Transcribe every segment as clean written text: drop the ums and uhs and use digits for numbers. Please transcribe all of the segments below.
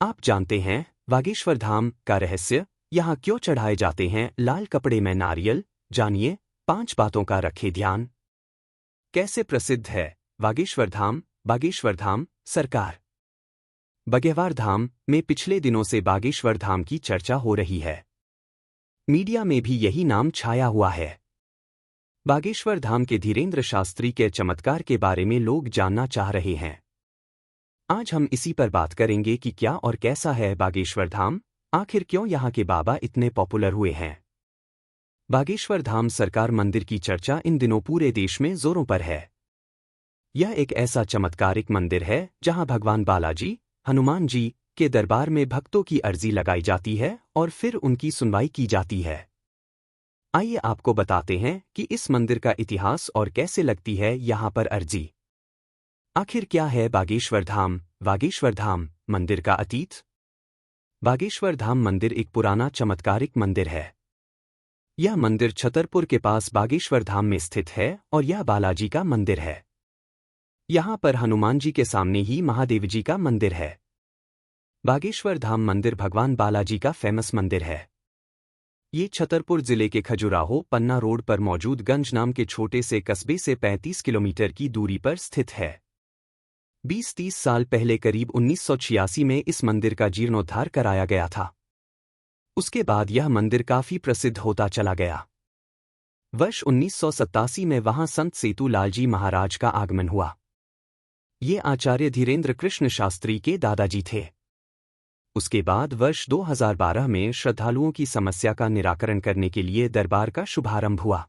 आप जानते हैं बागेश्वर धाम का रहस्य? यहाँ क्यों चढ़ाए जाते हैं लाल कपड़े में नारियल? जानिए 5 बातों का रखें ध्यान। कैसे प्रसिद्ध है बागेश्वर धाम? बागेश्वर धाम सरकार बागेश्वर धाम में पिछले दिनों से बागेश्वर धाम की चर्चा हो रही है। मीडिया में भी यही नाम छाया हुआ है। बागेश्वर धाम के धीरेन्द्र शास्त्री के चमत्कार के बारे में लोग जानना चाह रहे हैं। आज हम इसी पर बात करेंगे कि क्या और कैसा है बागेश्वर धाम, आखिर क्यों यहाँ के बाबा इतने पॉपुलर हुए हैं। बागेश्वर धाम सरकार मंदिर की चर्चा इन दिनों पूरे देश में जोरों पर है। यह एक ऐसा चमत्कारिक मंदिर है जहां भगवान बालाजी, हनुमान जी के दरबार में भक्तों की अर्जी लगाई जाती है और फिर उनकी सुनवाई की जाती है। आइए आपको बताते हैं कि इस मंदिर का इतिहास और कैसे लगती है यहाँ पर अर्जी। आखिर क्या है बागेश्वर धाम? बागेश्वर धाम मंदिर का अतीत। बागेश्वर धाम मंदिर एक पुराना चमत्कारिक मंदिर है। यह मंदिर छतरपुर के पास बागेश्वर धाम में स्थित है और यह बालाजी का मंदिर है। यहाँ पर हनुमान जी के सामने ही महादेव जी का मंदिर है। बागेश्वर धाम मंदिर भगवान बालाजी का फेमस मंदिर है। ये छतरपुर जिले के खजुराहो पन्ना रोड पर मौजूद गंज नाम के छोटे से कस्बे से 35 किलोमीटर की दूरी पर स्थित है। 20-30 साल पहले करीब 1986 में इस मंदिर का जीर्णोद्धार कराया गया था। उसके बाद यह मंदिर काफी प्रसिद्ध होता चला गया। वर्ष 1987 में वहां संत सेतु लालजी महाराज का आगमन हुआ। ये आचार्य धीरेन्द्र कृष्ण शास्त्री के दादाजी थे। उसके बाद वर्ष 2012 में श्रद्धालुओं की समस्या का निराकरण करने के लिए दरबार का शुभारंभ हुआ।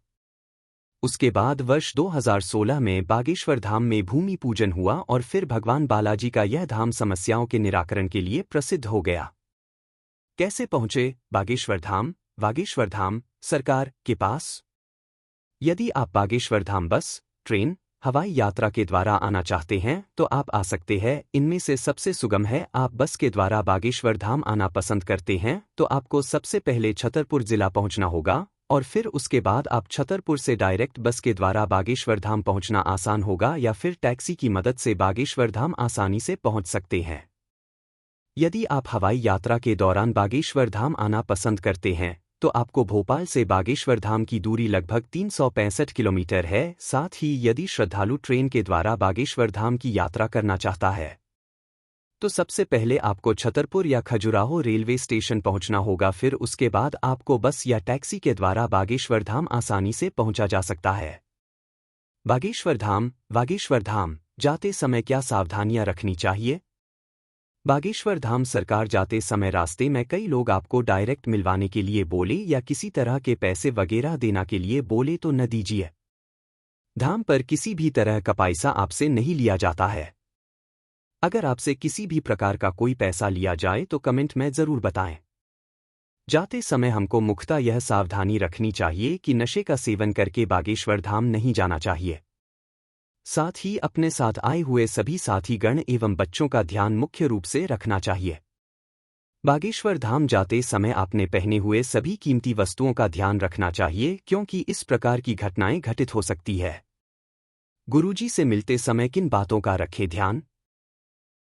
उसके बाद वर्ष 2016 में बागेश्वर धाम में भूमि पूजन हुआ और फिर भगवान बालाजी का यह धाम समस्याओं के निराकरण के लिए प्रसिद्ध हो गया। कैसे पहुंचे बागेश्वर धाम? बागेश्वर धाम सरकार के पास। यदि आप बागेश्वर धाम बस, ट्रेन, हवाई यात्रा के द्वारा आना चाहते हैं तो आप आ सकते हैं। इनमें से सबसे सुगम है आप बस के द्वारा बागेश्वर धाम आना पसंद करते हैं तो आपको सबसे पहले छतरपुर जिला पहुंचना होगा और फिर उसके बाद आप छतरपुर से डायरेक्ट बस के द्वारा बागेश्वर धाम पहुंचना आसान होगा या फिर टैक्सी की मदद से बागेश्वर धाम आसानी से पहुंच सकते हैं। यदि आप हवाई यात्रा के दौरान बागेश्वर धाम आना पसंद करते हैं तो आपको भोपाल से बागेश्वर धाम की दूरी लगभग 365 किलोमीटर है। साथ ही यदि श्रद्धालु ट्रेन के द्वारा बागेश्वर धाम की यात्रा करना चाहता है तो सबसे पहले आपको छतरपुर या खजुराहो रेलवे स्टेशन पहुंचना होगा। फिर उसके बाद आपको बस या टैक्सी के द्वारा बागेश्वर धाम आसानी से पहुंचा जा सकता है। बागेश्वर धाम जाते समय क्या सावधानियां रखनी चाहिए? बागेश्वर धाम सरकार जाते समय रास्ते में कई लोग आपको डायरेक्ट मिलवाने के लिए बोले या किसी तरह के पैसे वगैरह देना के लिए बोले तो न दीजिए। धाम पर किसी भी तरह का पैसा आपसे नहीं लिया जाता है। अगर आपसे किसी भी प्रकार का कोई पैसा लिया जाए तो कमेंट में जरूर बताएं। जाते समय हमको मुख्यतः यह सावधानी रखनी चाहिए कि नशे का सेवन करके बागेश्वर धाम नहीं जाना चाहिए। साथ ही अपने साथ आए हुए सभी साथी गण एवं बच्चों का ध्यान मुख्य रूप से रखना चाहिए। बागेश्वर धाम जाते समय आपने पहने हुए सभी कीमती वस्तुओं का ध्यान रखना चाहिए क्योंकि इस प्रकार की घटनाएं घटित हो सकती है। गुरुजी से मिलते समय किन बातों का रखें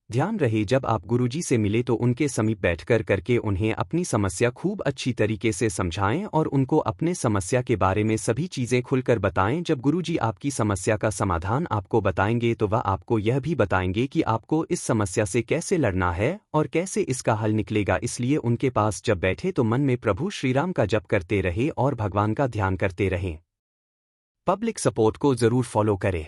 ध्यान रहे जब आप गुरुजी से मिले तो उनके समीप बैठकर करके उन्हें अपनी समस्या खूब अच्छी तरीके से समझाएं और उनको अपने समस्या के बारे में सभी चीज़ें खुलकर बताएं। जब गुरुजी आपकी समस्या का समाधान आपको बताएंगे तो वह आपको यह भी बताएंगे कि आपको इस समस्या से कैसे लड़ना है और कैसे इसका हल निकलेगा। इसलिए उनके पास जब बैठे तो मन में प्रभु श्रीराम का जप करते रहे और भगवान का ध्यान करते रहें। पब्लिक सपोर्ट को जरूर फॉलो करें।